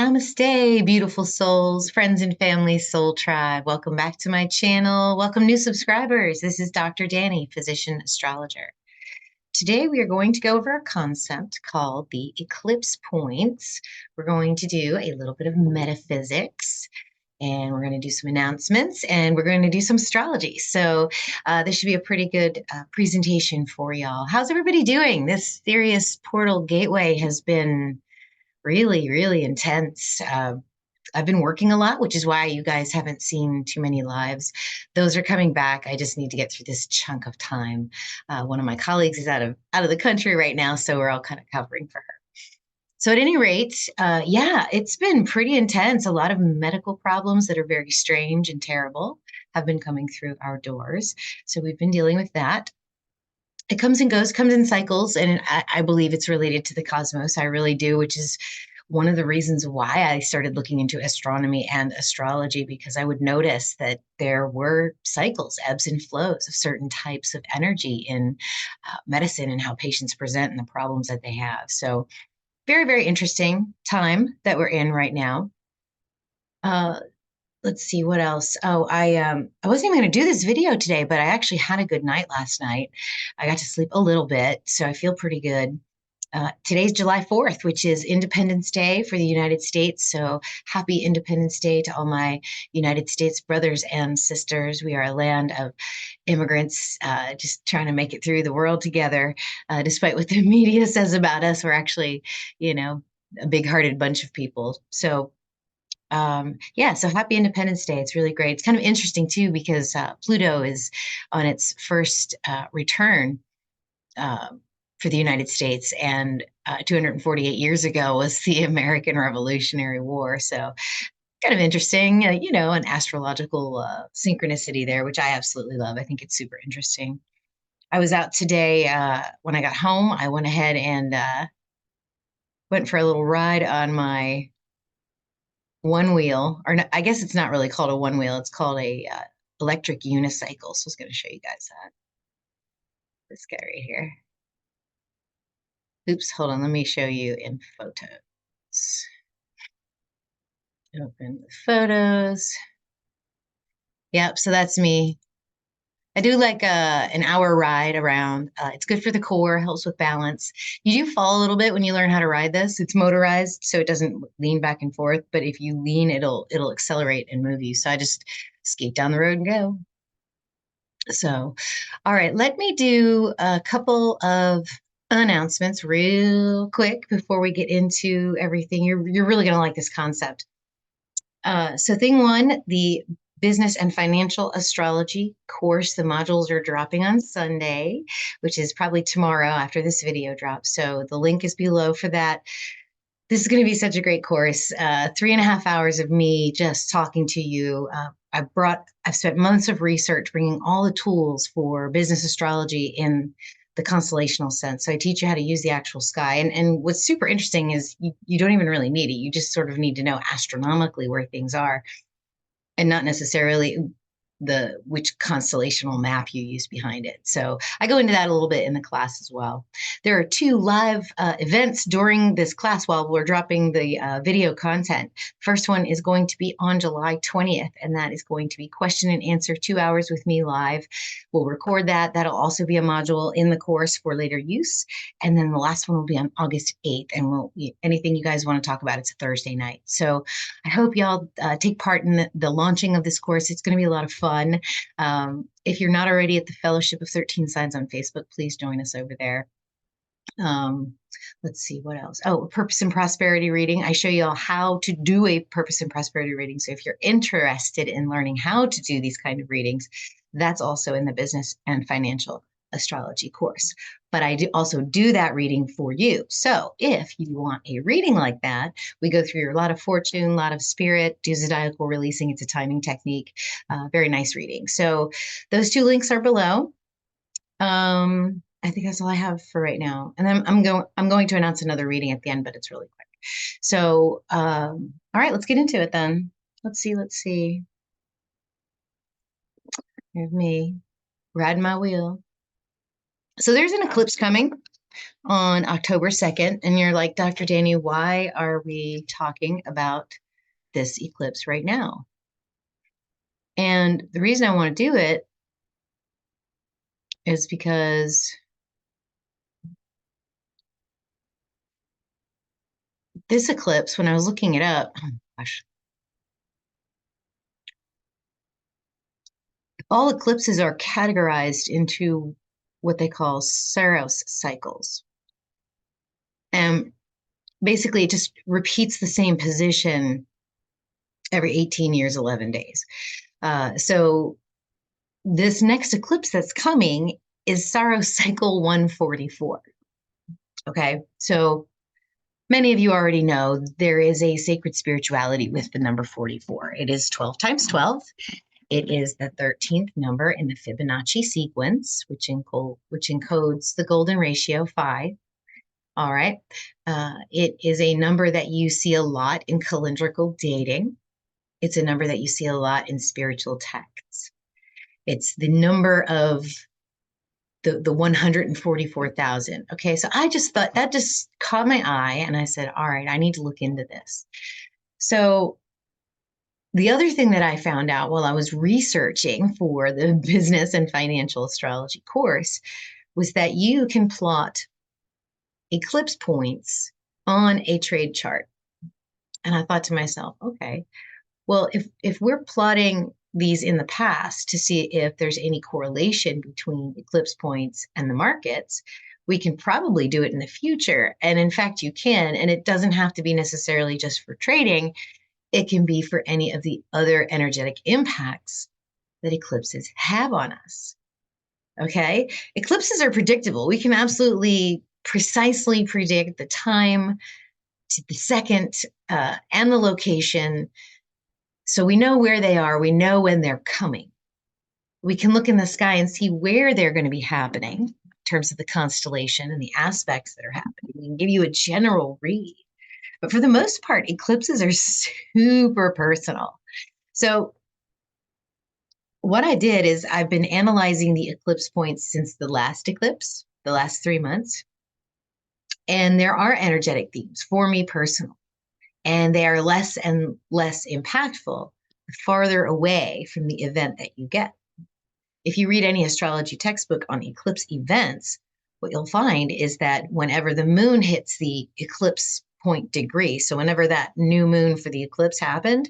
Namaste, beautiful souls, friends and family, soul tribe. Welcome back to my channel. Welcome, new subscribers. This is Dr. Danny, physician astrologer. Today, we are going to go over a concept called the eclipse points. We're going to do a little bit of metaphysics, and we're going to do some announcements, and we're going to do some astrology. So this should be a pretty good presentation for y'all. How's everybody doing? This Sirius portal gateway has been really, really intense. I've been working a lot, which is why you guys haven't seen too many lives. Those are coming back. I just need to get through this chunk of time. One of my colleagues is out of the country right now, so we're all kind of covering for her. So at any rate, yeah, it's been pretty intense. A lot of medical problems that are very strange and terrible have been coming through our doors. So we've been dealing with that. It comes and goes, comes in cycles, and I believe it's related to the cosmos. I really do, which is one of the reasons why I started looking into astronomy and astrology, because I would notice that there were cycles, ebbs and flows of certain types of energy in medicine and how patients present and the problems that they have. So very, very interesting time that we're in right now. Let's see what else. Oh, I wasn't even going to do this video today, but I actually had a good night last night. I got to sleep a little bit, so I feel pretty good. Today's July 4th, which is Independence Day for the United States. So happy Independence Day to all my United States brothers and sisters. We are a land of immigrants, just trying to make it through the world together. Despite what the media says about us, we're actually, a big-hearted bunch of people. So yeah, so happy Independence Day. It's really great. It's kind of interesting too, because Pluto is on its first return for the United States, and 248 years ago was the American Revolutionary War. So kind of interesting, an astrological synchronicity there, which I absolutely love. I think it's super interesting. I was out today when I got home. I went ahead and went for a little ride on my one wheel, or I guess it's not really called a one wheel. It's called a electric unicycle. So I was going to show you guys that. This guy right here. Oops, hold on. Let me show you in photos. Open the photos. Yep, so that's me. I do like an hour ride around. It's good for the core, helps with balance. You do fall a little bit when you learn how to ride this. It's motorized, so it doesn't lean back and forth. But if you lean, it'll accelerate and move you. So I just skate down the road and go. So, all right, let me do a couple of announcements real quick before we get into everything. You're really going to like this concept. So thing one, the business and financial astrology course, the modules are dropping on Sunday, which is probably tomorrow after this video drops. So the link is below for that. This is going to be such a great course. 3.5 hours of me just talking to you. I've spent months of research bringing all the tools for business astrology in the constellational sense. So I teach you how to use the actual sky. And what's super interesting is you don't even really need it. You just sort of need to know astronomically where things are, and not necessarily which constellational map you use behind it. So I go into that a little bit in the class as well. There are 2 live events during this class while we're dropping the video content. First one is going to be on July 20th, and that is going to be question and answer, 2 hours with me live. We'll record that. That'll also be a module in the course for later use. And then the last one will be on August 8th, and anything you guys want to talk about, it's a Thursday night. So I hope y'all take part in the launching of this course. It's going to be a lot of fun. If you're not already at the Fellowship of 13 Signs on Facebook, please join us over there. Let's see what else. Oh, purpose and prosperity reading. I show you all how to do a purpose and prosperity reading. So if you're interested in learning how to do these kind of readings, that's also in the business and financial astrology course. But I do also do that reading for you. So if you want a reading like that, we go through a lot of fortune, a lot of spirit, do zodiacal releasing. It's a timing technique. Very nice reading. So those 2 links are below. I think that's all I have for right now. And then I'm going to announce another reading at the end, but it's really quick. So, all right, let's get into it then. Let's see. Here's me riding my wheel. So there's an eclipse coming. on October 2nd. And you're like, Dr. Danny, why are we talking about this eclipse right now? And the reason I want to do it is because this eclipse, when I was looking it up, oh gosh, all eclipses are categorized into what they call Saros cycles. And basically, it just repeats the same position every 18 years, 11 days. So this next eclipse that's coming is Saros Cycle 144. Okay, so many of you already know there is a sacred spirituality with the number 44. It is 12 times 12. It is the 13th number in the Fibonacci sequence, which encodes the golden ratio 5. All right. It is a number that you see a lot in calendrical dating. It's a number that you see a lot in spiritual texts. It's the number of the 144,000. Okay, so I just thought that just caught my eye, and I said, all right, I need to look into this. So the other thing that I found out while I was researching for the business and financial astrology course was that you can plot eclipse points on a trade chart. And I thought to myself, okay, well, if we're plotting these in the past to see if there's any correlation between eclipse points and the markets, we can probably do it in the future. And in fact, you can, and it doesn't have to be necessarily just for trading. It can be for any of the other energetic impacts that eclipses have on us. Okay. Eclipses are predictable. We can absolutely precisely predict the time to the second and the location. So we know where they are. We know when they're coming. We can look in the sky and see where they're going to be happening in terms of the constellation and the aspects that are happening. We can give you a general read. But for the most part, eclipses are super personal. So what I did is I've been analyzing the eclipse points since the last eclipse, the last 3 months. And there are energetic themes for me personally. And they are less and less impactful the farther away from the event that you get. If you read any astrology textbook on eclipse events, what you'll find is that whenever the moon hits the eclipse point degree, so whenever that new moon for the eclipse happened,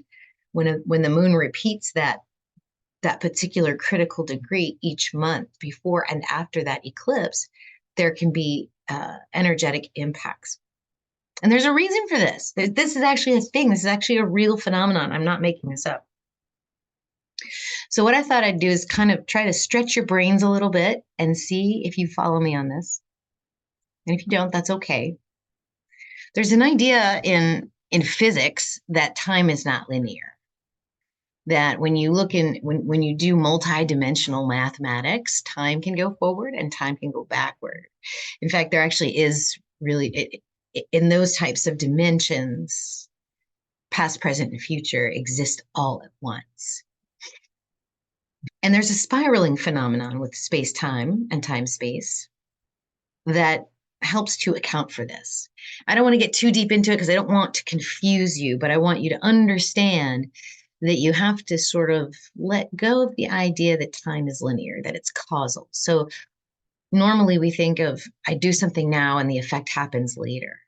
when the moon repeats that particular critical degree each month before and after that eclipse, there can be energetic impacts. And there's a reason for this. This is actually a thing. This is actually a real phenomenon. I'm not making this up. So what I thought I'd do is kind of try to stretch your brains a little bit and see if you follow me on this. And if you don't, that's okay. There's an idea in physics that time is not linear. That when you look in, when you do multidimensional mathematics, time can go forward and time can go backward. In fact, there actually is really, in those types of dimensions, past, present, and future exist all at once. And there's a spiraling phenomenon with space-time and time-space that helps to account for this. I don't want to get too deep into it because I don't want to confuse you, but I want you to understand that you have to sort of let go of the idea that time is linear, that it's causal. So normally we think of, I do something now and the effect happens later.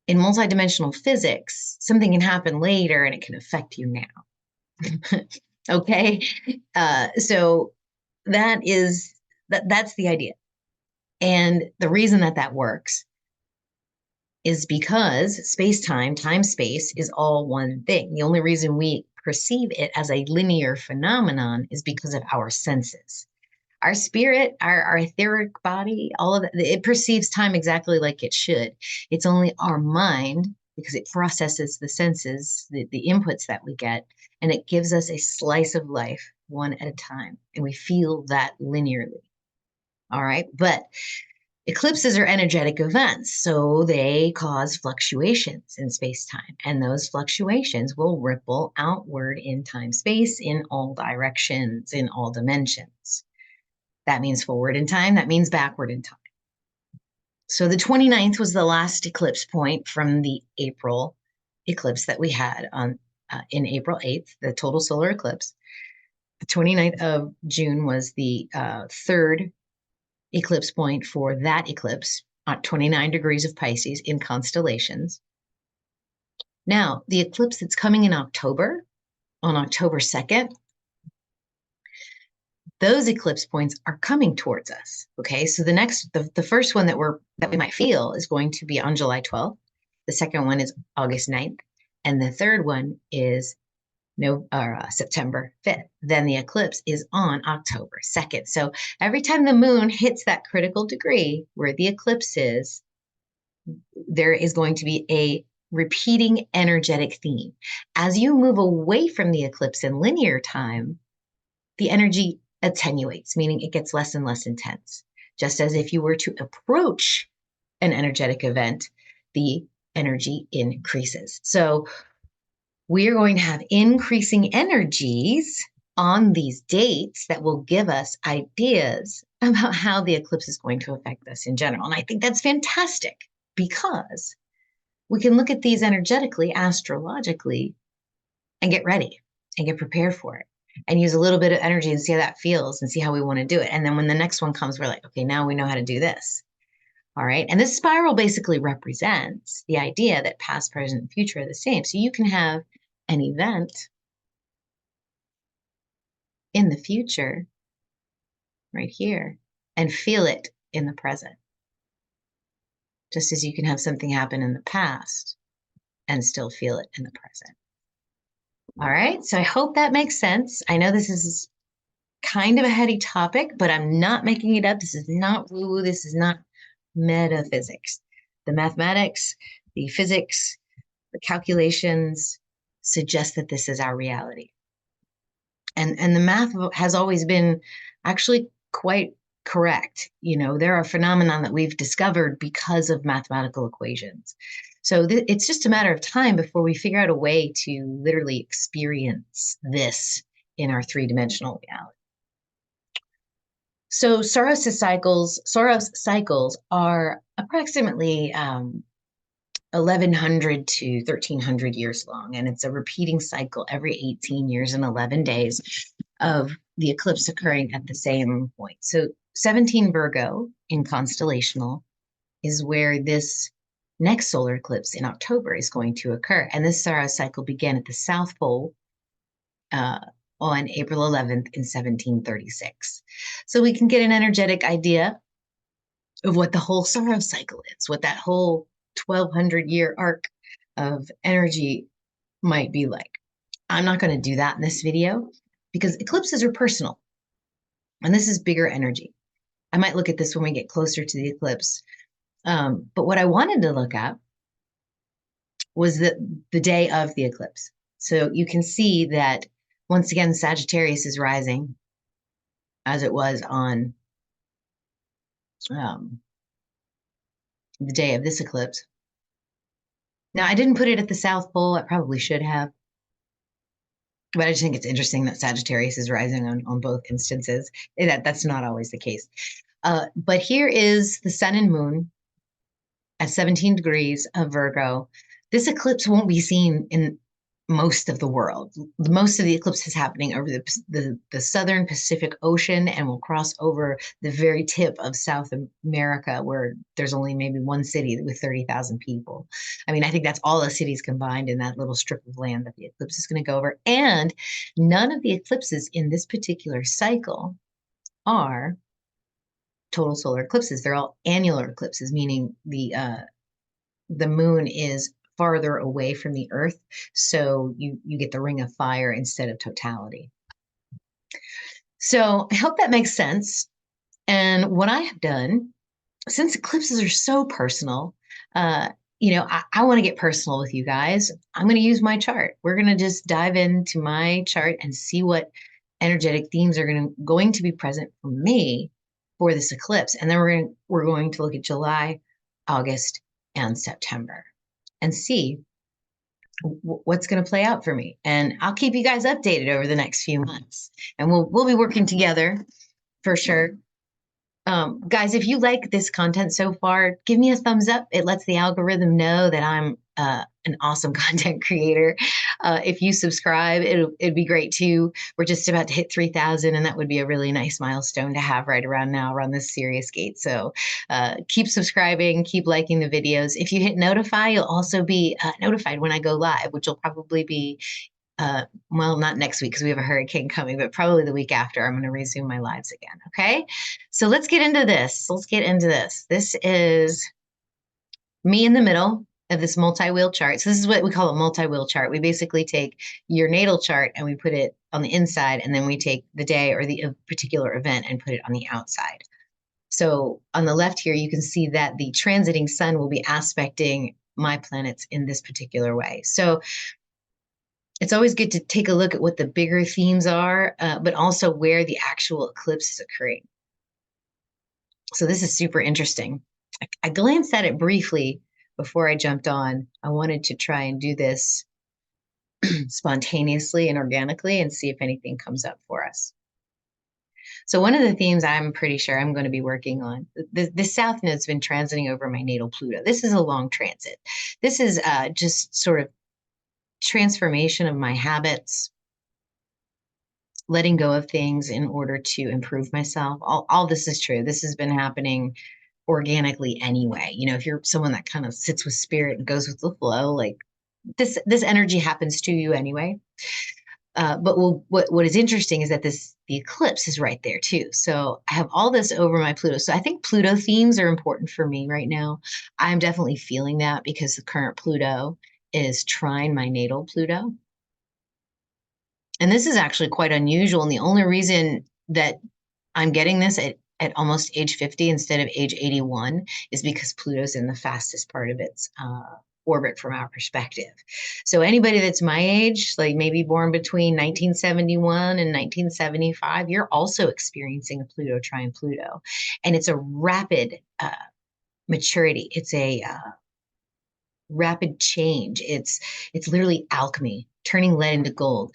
In multidimensional physics, something can happen later and it can affect you now. Okay? So that's the idea. And the reason that works is because space-time, time-space is all one thing. The only reason we perceive it as a linear phenomenon is because of our senses. Our spirit, our etheric body, all of that, it perceives time exactly like it should. It's only our mind, because it processes the senses, the inputs that we get, and it gives us a slice of life one at a time. And we feel that linearly. All right. But eclipses are energetic events, so they cause fluctuations in space-time, and those fluctuations will ripple outward in time-space in all directions, in all dimensions. That means forward in time, that means backward in time. So the 29th was the last eclipse point from the April eclipse that we had on in April 8th, the total solar eclipse. The 29th of June was the third eclipse point for that eclipse at 29 degrees of Pisces in constellations. Now, the eclipse that's coming in October, on October 2nd, those eclipse points are coming towards us. Okay, so the first one that we might feel is going to be on July 12th. The second one is August 9th, and the third one is September 5th. Then the eclipse is on October 2nd. So every time the moon hits that critical degree where the eclipse is, there is going to be a repeating energetic theme. As you move away from the eclipse in linear time, the energy attenuates, meaning it gets less and less intense. Just as if you were to approach an energetic event, the energy increases. So we are going to have increasing energies on these dates that will give us ideas about how the eclipse is going to affect us in general. And I think that's fantastic because we can look at these energetically, astrologically, and get ready and get prepared for it and use a little bit of energy and see how that feels and see how we want to do it. And then when the next one comes, we're like, okay, now we know how to do this. All right. And this spiral basically represents the idea that past, present, and future are the same. So you can have an event in the future right here and feel it in the present, just as you can have something happen in the past and still feel it in the present. All right. So I hope that makes sense. I know this is kind of a heady topic, but I'm not making it up. This is not woo-woo. This is not metaphysics. The mathematics, the physics, the calculations suggest that this is our reality. And the math has always been actually quite correct. You know, there are phenomena that we've discovered because of mathematical equations. So it's just a matter of time before we figure out a way to literally experience this in our three-dimensional reality. So Saros cycles are approximately 1100 to 1300 years long, and it's a repeating cycle every 18 years and 11 days of the eclipse occurring at the same point. So 17 Virgo in constellational is where this next solar eclipse in October is going to occur. And this Saros cycle began at the South Pole on April 11th in 1736. So we can get an energetic idea of what the whole Saros cycle is, what that whole 1200-year arc of energy might be like. I'm not going to do that in this video because eclipses are personal and this is bigger energy. I might look at this when we get closer to the eclipse. But what I wanted to look at was the day of the eclipse. So you can see that once again, Sagittarius is rising as it was on the day of this eclipse. Now, I didn't put it at the South Pole. I probably should have. But I just think it's interesting that Sagittarius is rising on both instances. That's not always the case. But here is the sun and moon at 17 degrees of Virgo. This eclipse won't be seen in most of the world. Most of the eclipse is happening over the southern Pacific Ocean and will cross over the very tip of South America, where there's only maybe one city with 30,000 people. I mean, I think that's all the cities combined in that little strip of land that the eclipse is going to go over. And none of the eclipses in this particular cycle are total solar eclipses. They're all annular eclipses, meaning the moon is farther away from the earth, so you get the ring of fire instead of totality. So I hope that makes sense. And what I have done, since eclipses are so personal, I want to get personal with you guys. I'm going to use my chart. We're going to just dive into my chart and see what energetic themes are going to be present for me for this eclipse. And then we're going to look at July, August, and September and see what's going to play out for me. And I'll keep you guys updated over the next few months. And we'll be working together for sure Guys, if you like this content so far, give me a thumbs up. It lets the algorithm know that I'm an awesome content creator. If you subscribe, it'd be great too. We're just about to hit 3,000, and that would be a really nice milestone to have right around now, around this Sirius gate. So keep subscribing, keep liking the videos. If you hit notify, you'll also be notified when I go live, which will probably be well, not next week because we have a hurricane coming, but probably the week after. I'm going to resume my lives again. Okay. So let's get into this. Let's get into this. This is me in the middle of this multi-wheel chart. So this is what we call a multi-wheel chart. We basically take your natal chart and we put it on the inside, and then we take the day or the particular event and put it on the outside. So on the left here, you can see that the transiting sun will be aspecting my planets in this particular way. So it's always good to take a look at what the bigger themes are, but also where the actual eclipse is occurring. So this is super interesting. I glanced at it briefly before I jumped on. I wanted to try and do this spontaneously and organically and see if anything comes up for us. So one of the themes I'm pretty sure I'm going to be working on, the South Node's been transiting over my natal Pluto. This is a long transit. This is just sort of transformation of my habits, letting go of things in order to improve myself. All this is true. This has been happening organically anyway. You know, if you're someone that kind of sits with spirit and goes with the flow, like this energy happens to you anyway. But what is interesting is that the eclipse is right there too. So I have all this over my Pluto. So I think Pluto themes are important for me right now. I'm definitely feeling that because the current Pluto is trine my natal Pluto. And this is actually quite unusual. And the only reason that I'm getting this at almost age 50 instead of age 81 is because Pluto's in the fastest part of its orbit from our perspective. So anybody that's my age, like maybe born between 1971 and 1975, you're also experiencing a Pluto trine Pluto. And it's a rapid maturity. It's a rapid change. It's literally alchemy, turning lead into gold.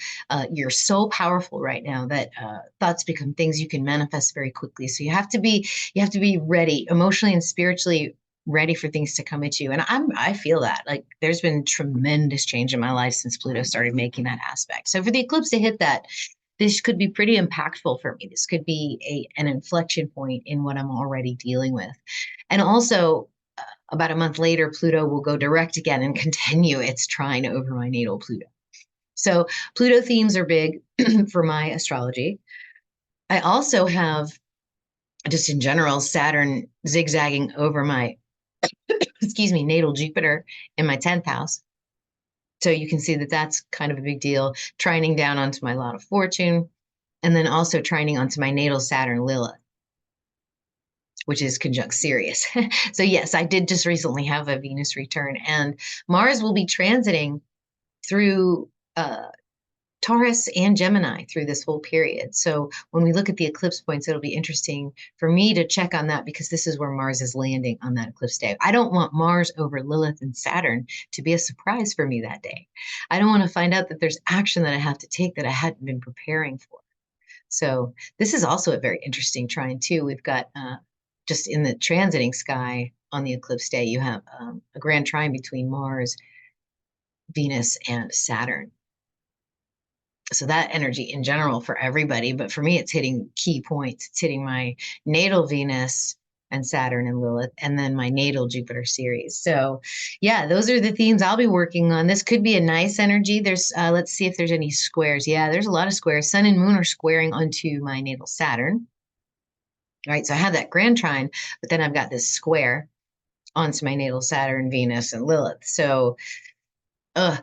You're so powerful right now that thoughts become things you can manifest very quickly. So you have to be ready, emotionally and spiritually ready for things to come at you. And I feel that like there's been tremendous change in my life since Pluto started making that aspect. So for the eclipse to hit that, this could be pretty impactful for me. This could be an inflection point in what I'm already dealing with. And also, about a month later, Pluto will go direct again and continue its trine over my natal Pluto. So Pluto themes are big for my astrology. I also have, just in general, Saturn zigzagging over my, excuse me, natal Jupiter in my 10th house. So you can see that that's kind of a big deal, trining down onto my lot of fortune, and then also trining onto my natal Saturn Lilith, which is conjunct Sirius. So yes, I did just recently have a Venus return, and Mars will be transiting through Taurus and Gemini through this whole period. So when we look at the eclipse points, it'll be interesting for me to check on that because this is where Mars is landing on that eclipse day. I don't want Mars over Lilith and Saturn to be a surprise for me that day. I don't want to find out that there's action that I have to take that I hadn't been preparing for. So this is also a very interesting trine too. We've got just in the transiting sky on the eclipse day, you have a grand trine between Mars, Venus, and Saturn. So that energy in general for everybody, but for me, it's hitting key points. It's hitting my natal Venus and Saturn and Lilith, and then my natal Jupiter series. So yeah, those are the themes I'll be working on. This could be a nice energy. There's, let's see if there's any squares. Yeah, there's a lot of squares. Sun and moon are squaring onto my natal Saturn. All right, so I have that grand trine, but then I've got this square onto my natal Saturn, Venus, and Lilith. So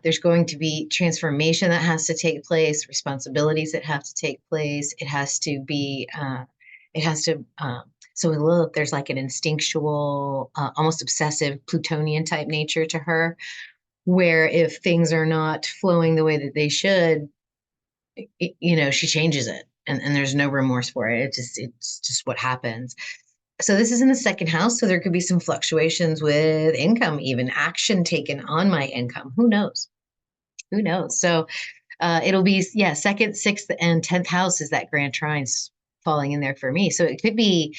there's going to be transformation that has to take place, responsibilities that have to take place. It has to be, so with Lilith, there's like an instinctual, almost obsessive Plutonian type nature to her, where if things are not flowing the way that they should, she changes it, and there's no remorse for it. It's just what happens. So this is in the second house, so there could be some fluctuations with income, even action taken on my income. Who knows? Who knows? So it'll be, yeah, second, sixth, and 10th house is that grand trine falling in there for me. So it could be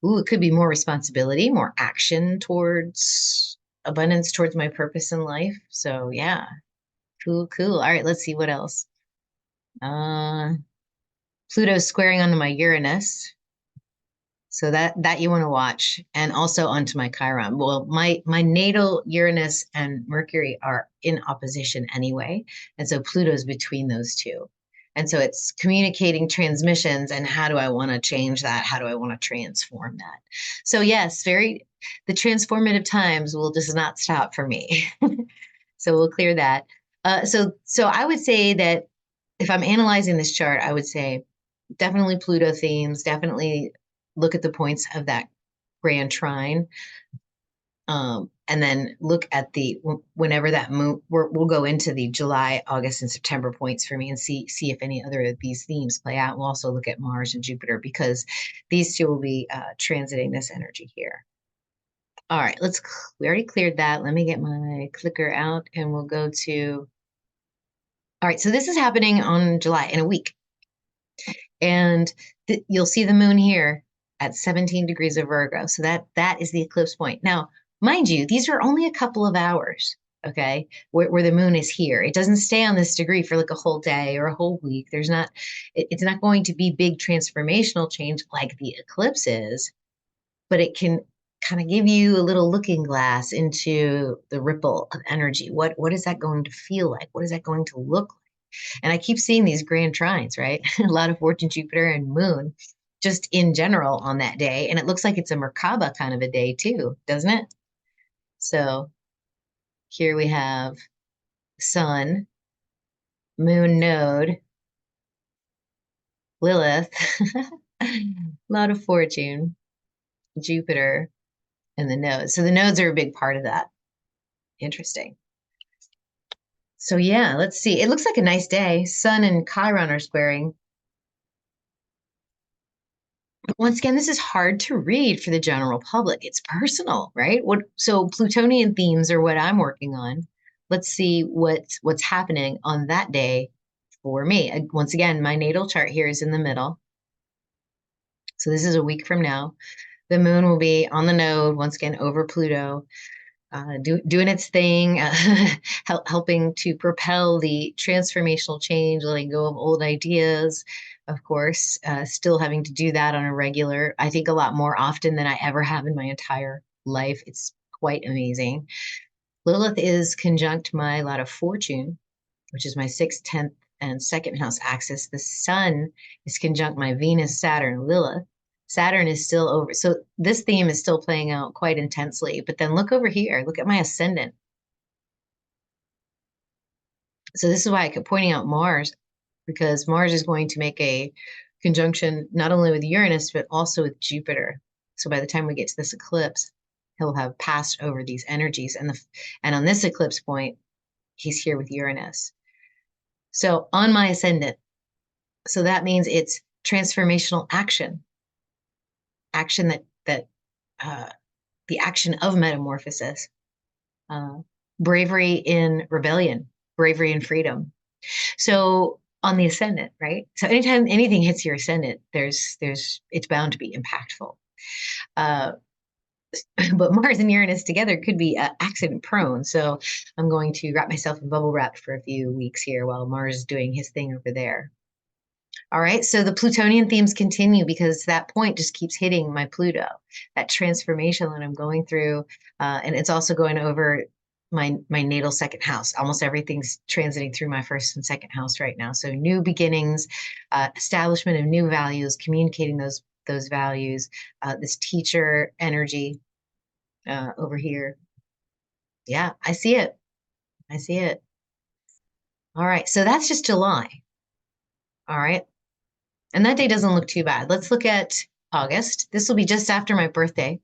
Ooh, it could be more responsibility, more action towards abundance, towards my purpose in life. So yeah, cool, cool. All right, let's see what else. Uh, Pluto's squaring onto my Uranus. So that you want to watch, and also onto my Chiron. Well, my natal Uranus and Mercury are in opposition anyway, and so Pluto's between those two. And so it's communicating transmissions, and how do I want to change that? How do I want to transform that? So yes, the transformative times will just not stop for me. So we'll clear that. So I would say that if I'm analyzing this chart, I would say definitely Pluto themes, definitely look at the points of that grand trine. And then look at whenever that move, we'll go into the July, August, and September points for me and see if any other of these themes play out. We'll also look at Mars and Jupiter because these two will be transiting this energy here. All right, we already cleared that. Let me get my clicker out and we'll go to, all right, so this is happening on July in a week. And you'll see the moon here at 17 degrees of Virgo. So that is the eclipse point. Now, mind you, these are only a couple of hours, okay, where the moon is here. It doesn't stay on this degree for like a whole day or a whole week. It's not going to be big transformational change like the eclipse is, but it can kind of give you a little looking glass into the ripple of energy. What is that going to feel like? What is that going to look like? And I keep seeing these grand trines, right? A lot of Fortune, Jupiter, and Moon just in general on that day. And it looks like it's a Merkaba kind of a day too, doesn't it? So here we have Sun, Moon node, Lilith, a lot of Fortune, Jupiter, and the nodes. So the nodes are a big part of that. Interesting. So yeah, let's see. It looks like a nice day. Sun and Chiron are squaring. But once again, this is hard to read for the general public. It's personal, right? So Plutonian themes are what I'm working on. Let's see what's happening on that day for me. Once again, my natal chart here is in the middle. So this is a week from now. The moon will be on the node, once again, over Pluto, doing its thing, helping to propel the transformational change, letting go of old ideas, of course, still having to do that on a regular, I think a lot more often than I ever have in my entire life. It's quite amazing. Lilith is conjunct my lot of fortune, which is my 6th, 10th, and 2nd house axis. The sun is conjunct my Venus, Saturn, Lilith. Saturn is still over. So this theme is still playing out quite intensely. But then look over here. Look at my ascendant. So this is why I kept pointing out Mars, because Mars is going to make a conjunction not only with Uranus, but also with Jupiter. So by the time we get to this eclipse, he'll have passed over these energies. And on this eclipse point, he's here with Uranus. So on my ascendant, so that means it's transformational action that the action of metamorphosis, bravery in rebellion, bravery in freedom. So on the ascendant, right? So anytime anything hits your ascendant, it's bound to be impactful. But Mars and Uranus together could be accident prone. So I'm going to wrap myself in bubble wrap for a few weeks here while Mars is doing his thing over there. All right, so the Plutonian themes continue because that point just keeps hitting my Pluto, that transformation that I'm going through, and it's also going over my natal 2nd house. Almost everything's transiting through my 1st and 2nd house right now. So new beginnings, establishment of new values, communicating those values, this teacher energy over here. Yeah, I see it. I see it. All right, so that's just July. All right. And that day doesn't look too bad. Let's look at August. This will be just after my birthday,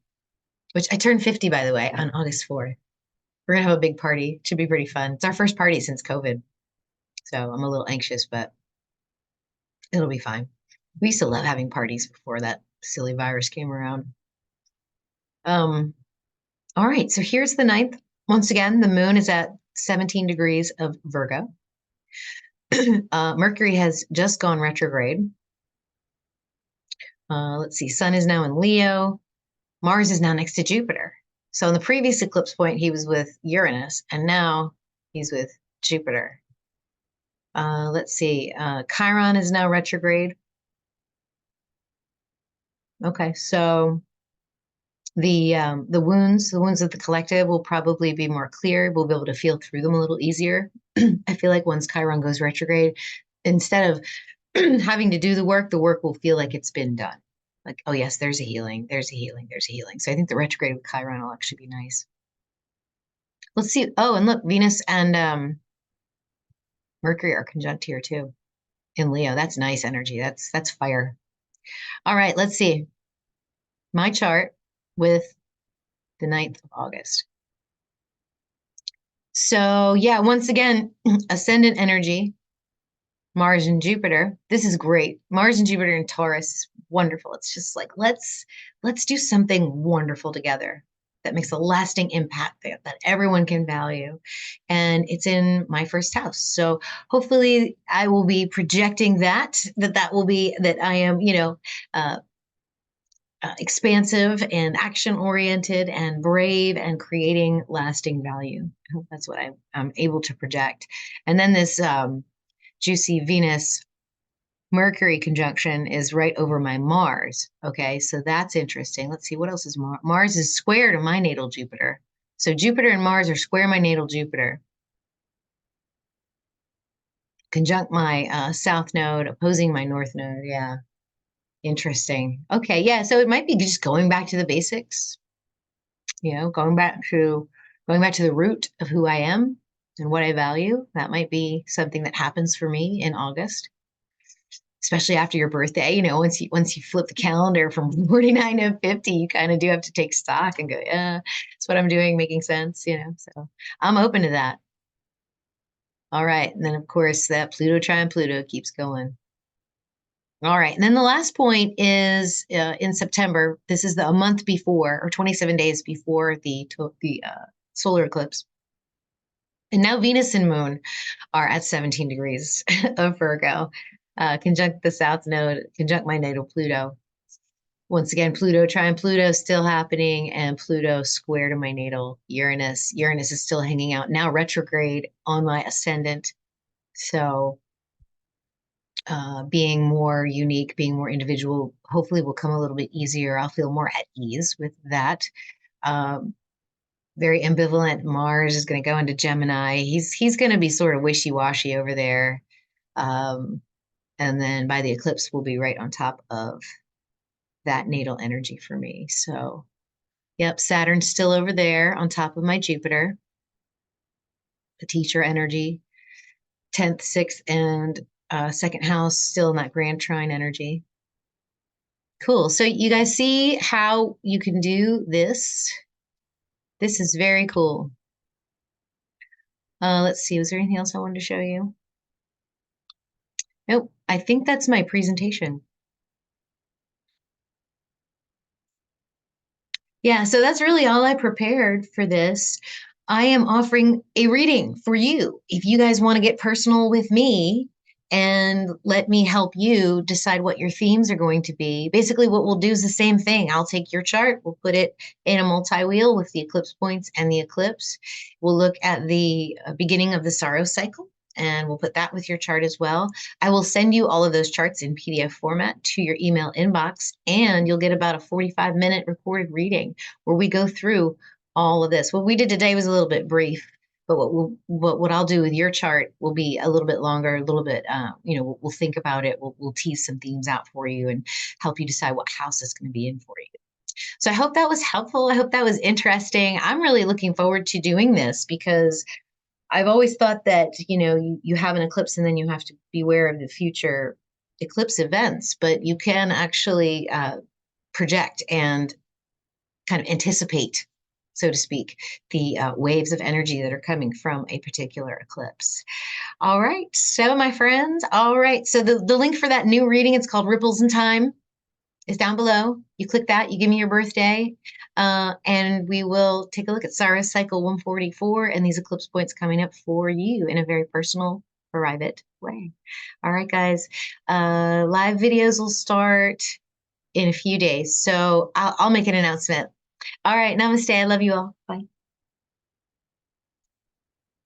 which I turned 50, by the way, on August 4th. We're going to have a big party. It should be pretty fun. It's our first party since COVID. So I'm a little anxious, but it'll be fine. We used to love having parties before that silly virus came around. All right. So here's the 9th. Once again, the moon is at 17 degrees of Virgo. Mercury has just gone retrograde. Let's see, Sun is now in Leo. Mars is now next to Jupiter. So in the previous eclipse point, he was with Uranus, and now he's with Jupiter. Let's see. Chiron is now retrograde. Okay, so the wounds of the collective will probably be more clear. We'll be able to feel through them a little easier. I feel like once Chiron goes retrograde, instead of having to do the work will feel like it's been done. Like, oh yes, there's a healing, there's a healing, there's a healing. So I think the retrograde with Chiron will actually be nice. Let's see. Oh, and look, Venus and Mercury are conjunct here too in Leo. That's nice energy. That's fire. All right, let's see. My chart with the 9th of August. So yeah, once again, ascendant energy, Mars and Jupiter. This is great. Mars and Jupiter in Taurus is wonderful. It's just like let's do something wonderful together that makes a lasting impact that everyone can value. And it's in my first house. So hopefully I will be projecting that will be that I am, expansive and action oriented and brave and creating lasting value. I hope that's what I'm able to project. And then this juicy Venus Mercury conjunction is right over my Mars. Okay, so that's interesting. Let's see, what else is Mars? Mars is square to my natal Jupiter. So Jupiter and Mars are square my natal Jupiter. Conjunct my south node, opposing my north node. Yeah, interesting. Okay, yeah, so it might be just going back to the basics, going back to the root of who I am and what I value. That might be something that happens for me in August, especially after your birthday. Once you flip the calendar from 49 to 50, you kind of do have to take stock and go, yeah, that's what I'm doing, making sense. So I'm open to that. All right, and then of course that Pluto trine Pluto keeps going. All right, and then the last point is in September. This is a month before, or 27 days before the solar eclipse. And now Venus and Moon are at 17 degrees of Virgo, conjunct the South Node, conjunct my natal Pluto. Once again, Pluto trine Pluto still happening, and Pluto square to my natal Uranus. Uranus is still hanging out, now retrograde on my ascendant. So being more unique, being more individual, hopefully will come a little bit easier. I'll feel more at ease with that. Very ambivalent. Mars is going to go into Gemini. He's going to be sort of wishy-washy over there. And then by the eclipse, we'll be right on top of that natal energy for me. So, yep, Saturn's still over there on top of my Jupiter, the teacher energy, 10th, 6th, and second house still in that grand trine energy. Cool. So you guys see how you can do this? This is very cool. Let's see. Was there anything else I wanted to show you? Nope. I think that's my presentation. Yeah, so that's really all I prepared for this. I am offering a reading for you. If you guys want to get personal with me and let me help you decide what your themes are going to be, basically what we'll do is the same thing. I'll take your chart, we'll put it in a multi-wheel with the eclipse points and the eclipse. We'll look at the beginning of the Saros cycle, and we'll put that with your chart as well. I will send you all of those charts in PDF format to your email inbox, and you'll get about a 45-minute recorded reading where we go through all of this. What we did today was a little bit brief, but what I'll do with your chart will be a little bit longer, a little bit, we'll think about it. We'll tease some themes out for you and help you decide what house it's going to be in for you. So I hope that was helpful. I hope that was interesting. I'm really looking forward to doing this because I've always thought that, you have an eclipse and then you have to beware of the future eclipse events, but you can actually project and kind of anticipate, so to speak, the waves of energy that are coming from a particular eclipse. All right. So my friends, all right. So the link for that new reading, it's called Ripples in Time, is down below. You click that, you give me your birthday, and we will take a look at Saros Cycle 144 and these eclipse points coming up for you in a very personal, private way. All right, guys. Live videos will start in a few days. So I'll make an announcement. All right. Namaste. I love you all. Bye.